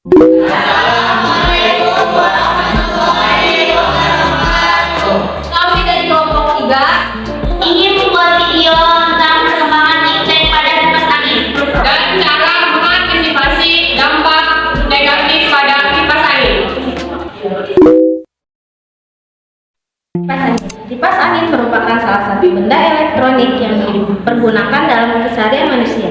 Assalamualaikum warahmatullahi wabarakatuh. Kami dari kelompok 3 ingin membuat video tentang perkembangan iptek pada kipas angin dan cara mengantisipasi dampak negatif pada kipas angin. Kipas angin merupakan salah satu benda elektronik yang dipergunakan dalam keseharian manusia.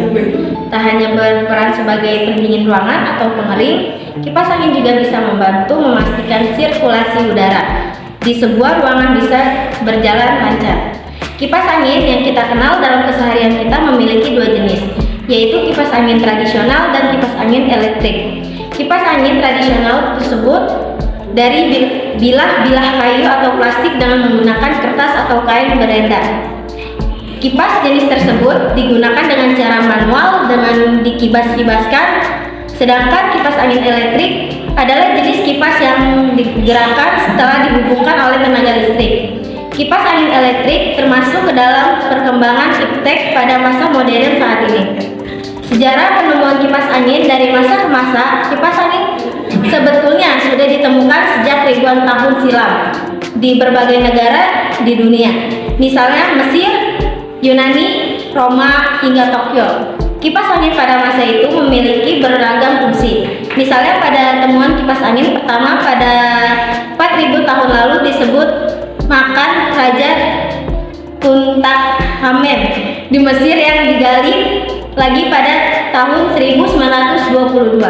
Tak hanya berperan sebagai pendingin ruangan atau pengering, kipas angin juga bisa membantu memastikan sirkulasi udara di sebuah ruangan bisa berjalan lancar. Kipas angin yang kita kenal dalam keseharian kita memiliki dua jenis, yaitu kipas angin tradisional dan kipas angin elektrik. Kipas angin tradisional tersebut dari bilah-bilah kayu atau plastik dengan menggunakan kertas atau kain beredar. Kipas jenis tersebut digunakan dengan cara manual dengan dikibas-kibaskan, sedangkan kipas angin elektrik adalah jenis kipas yang digerakkan setelah dihubungkan oleh tenaga listrik. Kipas angin elektrik termasuk ke dalam perkembangan iptek pada masa modern saat ini. Sejarah penemuan kipas angin dari masa ke masa, kipas angin sebetulnya sudah ditemukan sejak ribuan tahun silam di berbagai negara di dunia, misalnya Mesir, Yunani, Roma, hingga Tokyo. Kipas angin pada masa itu memiliki beragam fungsi. Misalnya pada temuan kipas angin pertama pada 4000 tahun lalu disebut makan Raja Tutankhamen di Mesir yang digali lagi pada tahun 1922.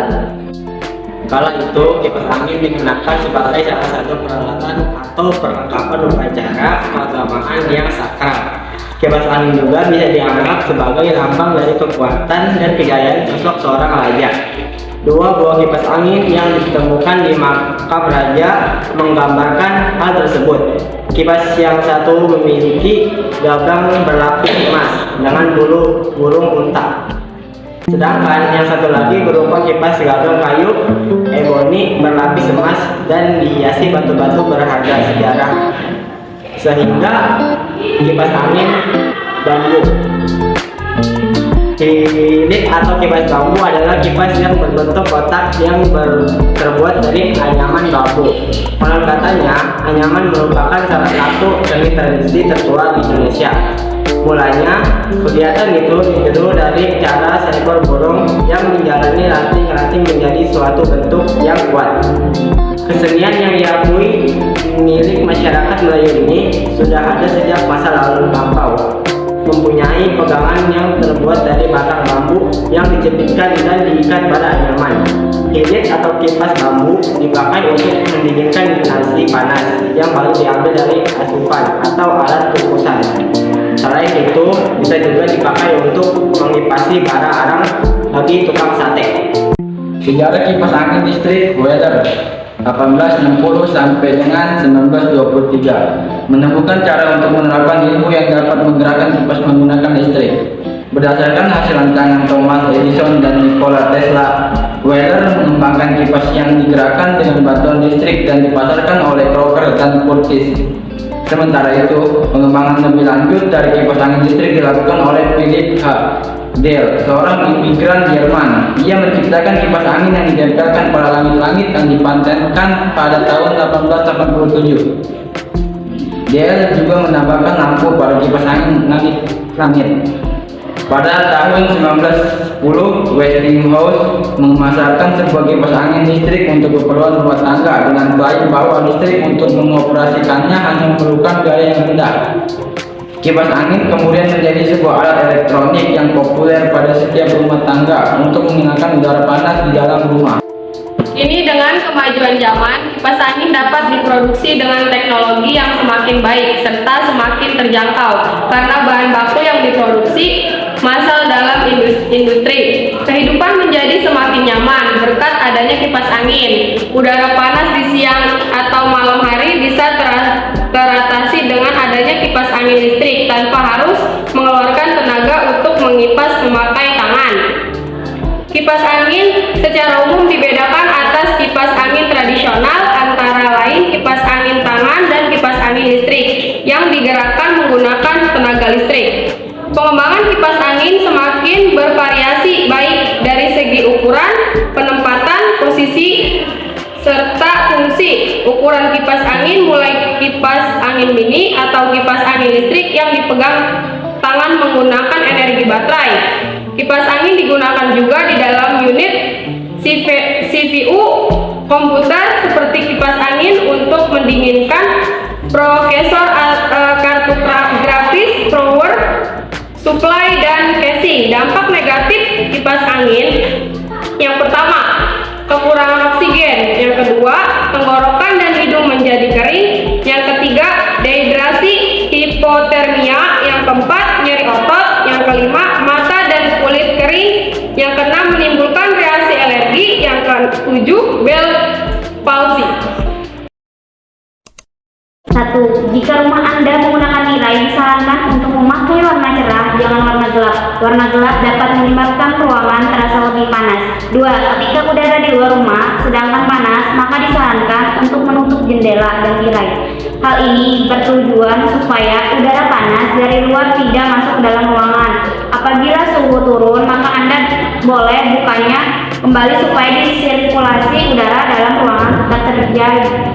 Kala itu, kipas angin digunakan sebagai salah satu peralatan atau perlengkapan upacara keagamaan yang sakral. Kipas angin juga bisa dianggap sebagai lambang dari kekuatan dan kejayaan sosok seorang raja. Dua buah kipas angin yang ditemukan di makam raja menggambarkan hal tersebut. Kipas yang satu memiliki gagang berlapis emas dengan bulu burung unta. Sedangkan yang satu lagi berupa kipas gagang kayu eboni berlapis emas dan dihiasi batu-batu berharga sejarah, sehingga kipas angin bambu. Hilik atau kipas bambu adalah kipas yang berbentuk kotak yang terbuat dari anyaman bambu. Konon katanya, anyaman merupakan salah satu seni tradisi tertua di Indonesia. Mulanya, kegiatan itu ditiru dari cara seekor burung yang menjalani ranting-ranting menjadi suatu bentuk yang kuat. Kesenian yang diakui milik masyarakat Melayu ini sudah ada sejak masa lalu lampau, mempunyai pegangan yang terbuat dari batang bambu yang dijepitkan dan diikat pada anyaman. Hilik atau kipas bambu dipakai untuk mendinginkan nasi panas yang baru diambil dari asupan atau alat kukusan. Selain itu, bisa juga dipakai untuk mengipasi bara arang bagi tukang sate. Sejarah kipas angin listrik Weller 1860 sampai dengan 1923 menemukan cara untuk menerapkan ilmu yang dapat menggerakkan kipas menggunakan listrik. Berdasarkan hasil rancangan Thomas Edison dan Nikola Tesla, Weller mengembangkan kipas yang digerakkan dengan bantuan listrik dan dipasarkan oleh Crocker dan Curtis. Sementara itu, pengembangan lebih lanjut dari kipas angin listrik dilakukan oleh Philip H. Dell, seorang imigran Jerman. Ia menciptakan kipas angin yang ditempelkan pada langit-langit yang dipatenkan pada tahun 1887. Dell juga menambahkan lampu pada kipas angin langit. Pada tahun 1910, Westinghouse memasarkan sebuah kipas angin listrik untuk keperluan rumah tangga dengan baik bahwa listrik untuk mengoperasikannya hanya memerlukan biaya yang rendah. Kipas angin kemudian menjadi sebuah alat elektronik yang populer pada setiap rumah tangga untuk menghilangkan udara panas di dalam rumah. Kini dengan kemajuan zaman, kipas angin dapat diproduksi dengan teknologi yang semakin baik serta semakin terjangkau karena bahan baku yang diproduksi masal dalam industri. Kehidupan menjadi semakin nyaman berkat adanya kipas angin. Udara panas di siang atau malam hari bisa teratasi dengan adanya kipas angin listrik tanpa harus mengeluarkan tenaga untuk mengipas memakai tangan. Kipas angin secara umum dibedakan atas kipas angin tradisional antara lain kipas angin tangan dan kipas angin listrik yang digerakkan menggunakan tenaga listrik. Pengembangan kipas angin semakin bervariasi baik dari segi ukuran, penempatan, posisi, ukuran kipas angin mulai kipas angin mini atau kipas angin listrik yang dipegang tangan menggunakan energi baterai. Kipas angin digunakan juga di dalam unit CPU komputer seperti kipas angin untuk mendinginkan prosesor, kartu grafis, power supply, dan casing. Dampak negatif kipas angin: yang pertama, kekurangan oksigen; yang kedua, tenggorokan dan hidung menjadi kering; yang ketiga, dehidrasi, hipotermia; yang keempat, nyeri otot; yang kelima, mata dan kulit kering; yang keenam, menimbulkan reaksi alergi; yang ketujuh, Bell palsy. 1. Jika rumah Anda menggunakan tirai, disarankan untuk memakai warna cerah, jangan warna gelap. Warna gelap dapat menyebabkan ruangan terasa lebih panas. 2. Ketika udara di luar rumah sedangkan panas, maka disarankan untuk menutup jendela dan tirai. Hal ini bertujuan supaya udara panas dari luar tidak masuk ke dalam ruangan. Apabila suhu turun, maka Anda boleh bukanya kembali supaya sirkulasi udara dalam ruangan tetap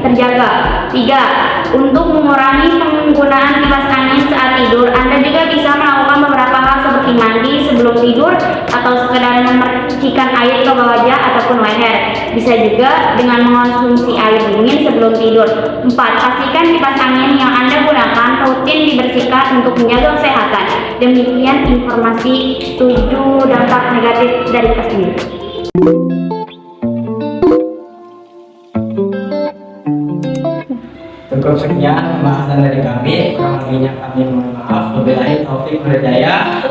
terjaga. 3. Untuk mengurangi penggunaan kipas angin saat tidur, Anda juga bisa melakukan beberapa hal seperti mandi sebelum tidur atau sekedar memercikan air ke wajah ataupun leher. Bisa juga dengan mengonsumsi air dingin sebelum tidur. 4. Pastikan kipas angin yang Anda gunakan rutin dibersihkan untuk menjaga kesehatan. Demikian informasi 7 dampak negatif dari kipas angin. Cukup sekian pembahasan dari kami. Kurang lebihnya kami mohon maaf. Wabillahi taufiq wal hidayah.